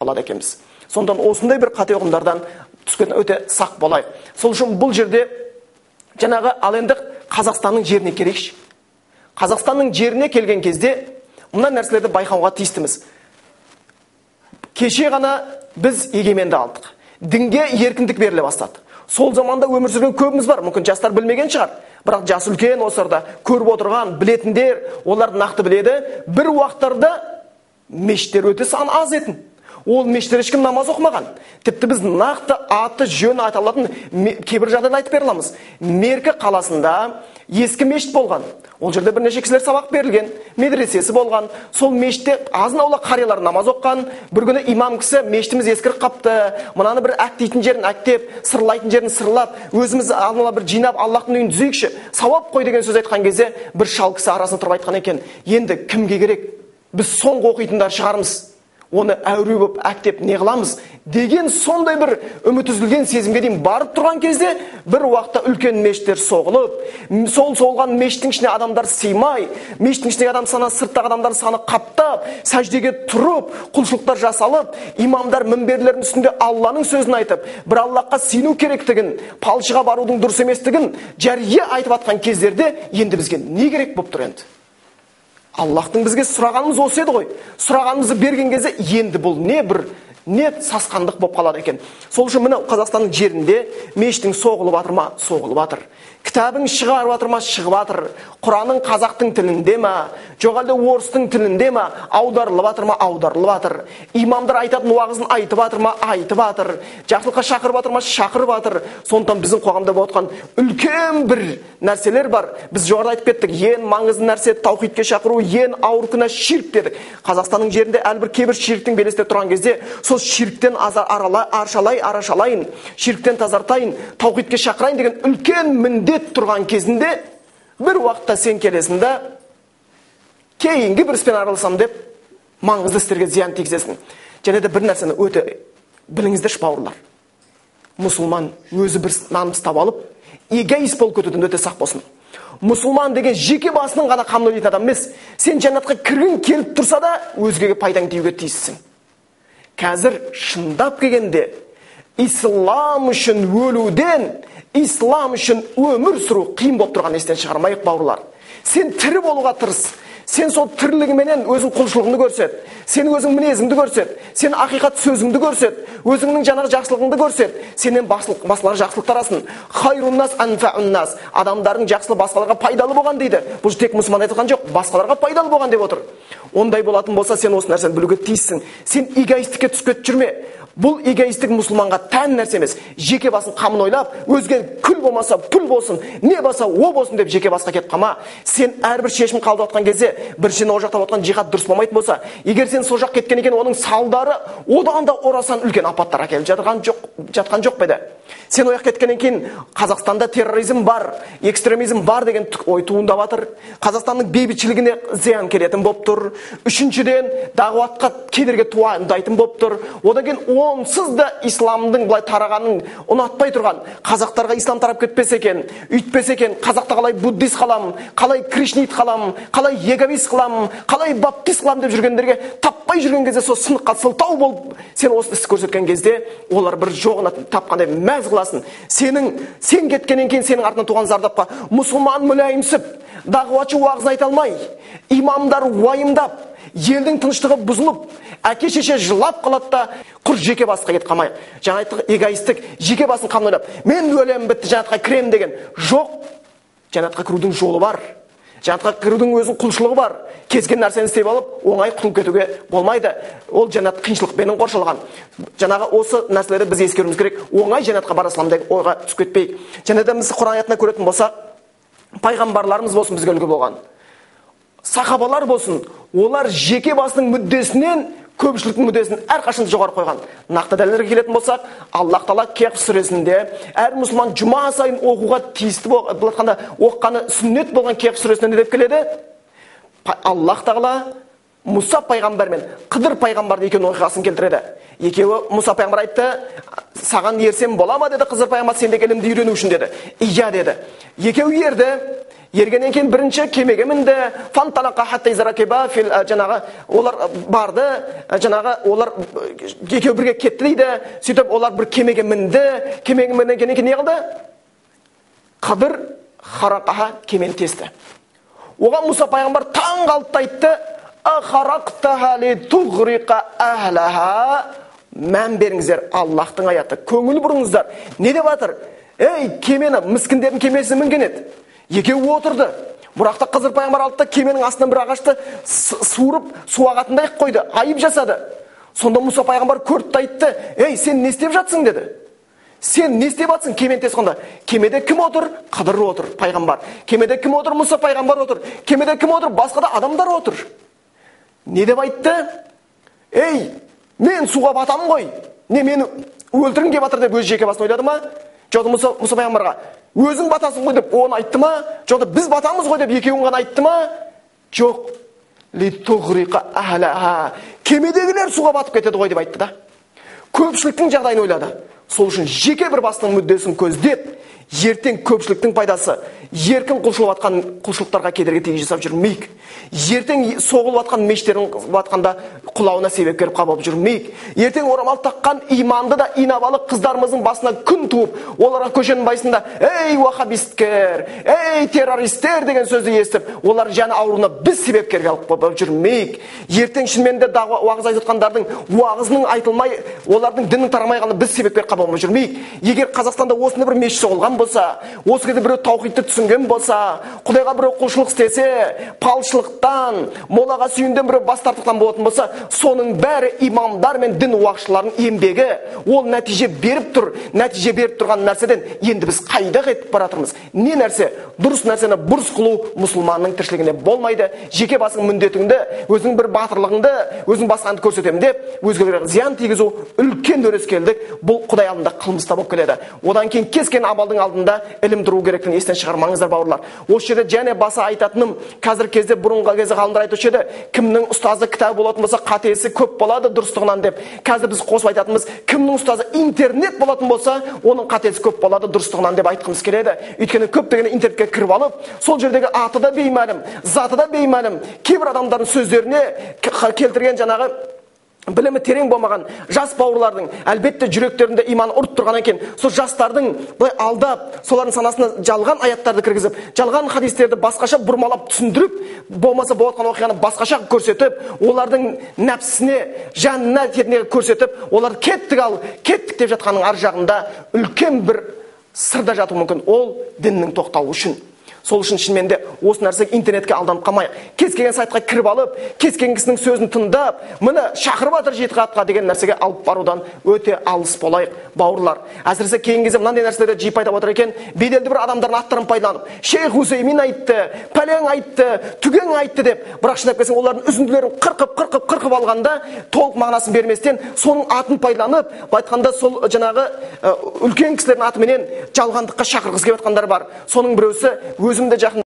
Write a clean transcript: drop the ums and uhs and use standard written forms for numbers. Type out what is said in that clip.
қалады екенбіз. Сондан осындай бір қате ұғымдардан түскен өте сақ болайық. Сол үшін бұл жерде жаңағы ал енді Қазақстанның жеріне келейікші. Қазақстанның жеріне келген кезде мына нәрселерді байқауға тиістіміз. Кеше ғана біз егеменді алдық. Дінге еркіндік беріле бастады. Сол заманда өмір сүрген көбіміз бар. Мүмкін жастар білмеген шығар. Бірақ жас үлкен осырда көріп отырған, білетіндер, олар нақты біледі. Бір уақыттарда мешіттер өте сан аз етін. Ол мешіттер ешкім намаз оқымаған. Тіпті біз нақты аты жөні айта алатын кейбір жағдайда айтып бере аламыз. Меркі қаласында ескі мешіт болған. Ол жерде бірнеше кісілер сабақ берілген, медресесі болған. Сол мешітте азын-аулақ қариялар намаз оққан. Бір күні имам кісі мешітіміз ескіріп қапты, мынаны бір әктейтін жерін әктеп, сырлайтын жерін сырлап, өзіміз алдына бір жинап Аллахтың үйін түзейікші, сауап қой деген сөз айтқан кезде бір шал кісі арасында тұрып айтқан екен: енді кімге керек? Біз соңғы оқитындар шығармыз. Оны әуре болып әктеп не қыламыз деген сондай бір үміт үзілген сезімге дейін барып тұрған кезде бір уақытта үлкен мешіттер соғылып, сол соғылған мешіттің ішіне адамдар сыймай, мешіттің ішіндегі адам саны сырттағы адамдар саны қаптап, сәждеге тұрып, құлшылықтар жасалып, имамдар мінберлердің үстінде Алланың сөзін айтып, бір Аллахқа сену керектігін, палшыға барудың дұрыс еместігін жария айтып атқан кездерде енді бізге не керек болып тұр енді? Аллахтың бізге сұрағанымыз осы еді ғой. Сұрағанымызды берген кезде енді бұл не сасқандық болып қалады екен. Сол үшін мына Қазақстанның жерінде мешіттің соғылып жатыр ма? Соғылып жатыр. Кітабың шығарып жатыр ма? Шығып жатыр. Құраның қазақтың тілінде ма? Жоқ әлде орыстың тілінде ма? Аударылып жатыр ма? Аударылып жатыр. Имамдар айтатын уағызын айтып жатыр ма? Айтып жатыр. Жақсылыққа шақырып жатыр ма? Шақырып жатыр. Сондықтан біздің қоғамда болып жатқан үлкен бір нәрселер бар. Біз жоғарыда айтып кеттік, ең маңызды нәрсе таухидке шақыру, ең ауыр күнә ширк дедік. Қазақстанның жерінде әлбір кейбір ширктің белесте тұрған кезде, сол ширктен арашалайын, ширктен тазартайын, таухидке шақырайын деген үлкен міндет тұрған кезінде бір уақытта сен келесің да кейінгі бір іспен араласам деп маңызды істерге зиян тигізесің. Және де бір нәрсені өте біліңіздерші бауырлар. Мұсылман өзі бір намыстап алып, эгоист болып кетуден өте сақ болсын. Мұсылман деген жеке басының ғана қамын ойлайтын адам емес. Сен жәннатқа кіргің келіп тұрса да өзгеге пайдаң тиюге тиіссің. Қазір шындап келгенде ислам үшін өлуден, ислам үшін өмір сүру қиын болып тұрған естен шығармайық бауырлар. Сен тірі болуға тырыс. Сен сол тірлігіменен өзің құлшылығыңды көрсет. Сен өзің мінезіңді көрсет. Сен ақиқат сөзіңді көрсет. Өзіңнің жаңағы жақсылығыңды көрсет. Сенен басқалар жақсылық тарасын. Хайруннас анфауннас. Адамдардың жақсылығы басқаларға пайдалы болған дейді. Бұл тек мұсылман айтқан жоқ, басқаларға пайдалы болған деп отыр. Ондай болатын болса, сен осы нәрсені білуге тиіссің. Сен эгоисттікке түсіп жүрме. Бұл эгоисттік мұсылманға тән нәрсе емес. Жеке басын қамын ойлап, өзге күл болмаса пүл болсын, не болса о болсын деп жеке басқа кетіп қалма. Сен әрбір шешім қабылдап жатқан кезде, біріншіден ол жақта отқан жихад дұрыс болмайтын болса, егер сен сол жақ кеткен екен, оның салдары одан да орасан үлкен апаттар әкеліп жатқан жоқ па еді? Сен ояқ кеткеннен кейін Қазақстанда терроризм бар, экстремизм бар деген ой туындап жатыр. Қазақстанның бейбітшілігіне зиян келетін болып тұр. Үшіншіден, дағуатқа кедергі туындайтын болып тұр. Одан кейін онсыз да исламдың былай тарағанын ұнатпай тұрған қазақтарға ислам тарап кетпесе екен, үйтпесе екен, қазақта қалай буддист қалам, қалай кришнит қалам, қалай еговист қалам, қалай баптист қалам деп жүргендерге таппай жүрген кезде, сол сыныққа сылтау болып сен осы істі көрсеткен кезде, олар бір жоғына тапқандай мәз қыласын. Сен кеткеннен кейін сенің артынан туған зардапқа мұсылман мүләйімсіп, дағуатшы уағызын айта алмай, имамдар уайымдап, елдің тыныштығы бұзылып, әке шеше жылап қалады да, құр жеке басқа кетіп қалмайық. Жаңа айттық, эгоисттік, жеке басын қамын ойлап, мен өлем бітті, жәннатқа кірем деген жоқ. Жәннатқа кірудің жолы бар. Жәннатқа кірудің өзінің құлшылығы бар. Кезген нәрсені істеп алып, оңай құтылып кетуге болмайды. Ол жәннат қиыншылықпен қоршалған. Жаңағы осы нәрселерді біз ескеруіміз керек. Оңай жәннатқа бара саламын деген ойға түсіп кетпейік. Және де біз Құран аятында көретін болсақ, пайғамбарларымыз болсын бізге үлгі болған, сахабалар болсын, олар жеке басының мүддесінен көпшіліктің мүддесін әрқашан жоғары қойған. Нақты дәлелдерге келетін болсақ, Аллах Тағала Кехф сүресінде әр мұсылман жұма сайын оқуға тиісті болғанда оққаны сүннет болған Кехф сүресінде не деп келеді? Аллах Тағала Мұса пайғамбар мен Қыдыр пайғамбардың екеуінің оқиғасын келтіреді. Екеуі, Мұса пайғамбар айтты, саған ерсем бола ма деді, Қыдыр пайғамбар, сендегі ілімді үйрену үшін деді. Иә деді. Екеуі ерді. ергеннен кейін бірінші кемеге мінді, фанталақа хатта изракиба фил, жаңағы олар барды, жаңағы олар екеуі бірге кетті дейді. Сөйтіп олар бір кемеге мінді. Кемеге мінгеннен кейін не қылды? Қыдыр харақаха, кемені тесті. Оған Мұса пайғамбар таң қалды да айтты: ахарақтаха ли туғриқа ахлаха. Мән беріңіздер, Аллахтың аяты, көңіл бұрыңыздар. Не деп жатыр? Ей, кемені, міскіндердің кемесі мінген еді. Екеуі отырды. Бұрақта Қызыр пайғамбар алды да кеменің астынан бір ағашты суырып, су ағатындай қойды, айып жасады. Сонда Мұса пайғамбар көрді да айтты: ей, сен не істеп жатсың деді. Сен не істеп жатсың? Кемені тесқанда. Кемеде кім отыр? Қыдыр отыр, пайғамбар. Кемеде кім отыр? Мұса пайғамбар отыр. Кемеде кім отыр? Басқа да адамдар отыр. Не деп айтты? Ей, мен суға батамын ғой. Не, мені өлтіргің келіп жатыр деп өз жеке басын ойлады ма? Жоқты Мұса пайғамбарға өзің батасың ғой деп оны айтты ма? Жоқты біз батамыз ғой деп екеуін ғана айтты ма? Жоқ. Литуғриқа ахлаха. Кемедегілер суға батып кетеді ғой деп айтты да. Көпшіліктің жағдайын ойлады. Сол үшін жеке бір бастың мүддесін көздеп, ертең көпшіліктің пайдасы еркін құлшылып атқан құлшылықтарға кедергі тигі жасап жүрмейік. Ертең соғылып атқан мешіттердің батқанда құлауына себеп келіп қабылып жүрмейік. Ертең орамал таққан иманды да инабалы қыздарымыздың басына күн туып, оларға көшенің байсында ей уахабисттер, ей террористер деген сөзді естіп, олар жаны ауруына біз себепкер келіп жүрмейік. Ертең шынымен де уағыз айтқандардың уағызының айтылмай, олардың діннің тарамай қалғаны біз себепкер қабылып жүрмейік. Егер Қазақстанда осындай бір мешіт соғылған болса, осы кезде біреу таухидты түсінген болса, Құдайға біреу құлшылық істесе, палшылықтан, молаға сүйінден біреу бас тартықтан болатын болса, соның бәрі имамдар мен дін уақытшыларының еңбегі. Ол нәтиже беріп тұр. Нәтиже беріп тұрған нәрседен енді біз қайда кетіп баратырмыз? Не нәрсе? Дұрыс нәрсені бұрыс қылу мұсылманның тіршілігінде болмайды. Жеке басың міндетіңді, өзің бір батырлығыңды, өзің басқанды көрсетемін деп, өзгелерге зиян тигізу үлкен өрескелдік. Бұл Құдай алдында қылмыста болып келеді. Одан кейін кез-келген амалдың алдында ілім тұру керектігін естен шығармаңыздар, бауырлар. Осы жерде және баса айтатыным, қазір кезде бұрынғы кезде ғалымдар айтушы еді, кімнің ұстазы кітабы болатын болса, қатесі көп болады дұрыстығынан деп. Қазір біз қосып айтатынымыз, кімнің ұстазы интернет болатын болса, оның қатесі көп болады дұрыстығынан деп айтқымыз келеді. Өйткені көптеген интернетке кіріп алып, сол жердегі аты да беймәлім, заты да беймәлім, кейбір адамдардың сөздеріне келтірген жаңағы білімі терең болмаған жас бауырлардың әлбетте жүректерінде иман ұрып тұрған екен. Сол жастардың былай алдап, солардың санасына жалған аяттарды кіргізіп, жалған хадистерді басқаша бұрмалап түсіндіріп, болмаса болған оқиғаны басқаша көрсетіп, олардың нәпсісіне, жанына тетіне көрсетіп, олар кеттік деп жатқанның ар жағында үлкен бір сырда жату мүмкін. Ол діннің тоқтауы үшін. Сол үшін шынымен де осы нәрсе интернетке алданып қалмайық. Кез келген сайтқа кіріп алып, кез келген кісінің сөзін тыңдап, міне шақырып жатыр жетіқатқа деген нәрсеге алып барудан өте алыс болайық, бауырлар. Әсіресе кейінгі кезде мынандай нәрселер жиі пайда отыр екен. Беделді бір адамдардың аттарын пайдаланып, Шейх Усеймин айтты, пәлен айтты, түген айтты деп, бірақ шынап келсең олардың үзінділерін қырқып алғанда, толық мағынасын берместен, соның атын пайдаланып, айтқанда сол жаңағы үлкен кісілердің атыменен жалғандыққа шақырғысы келіп жатқандар бар. Соның біреусі өзімді жақын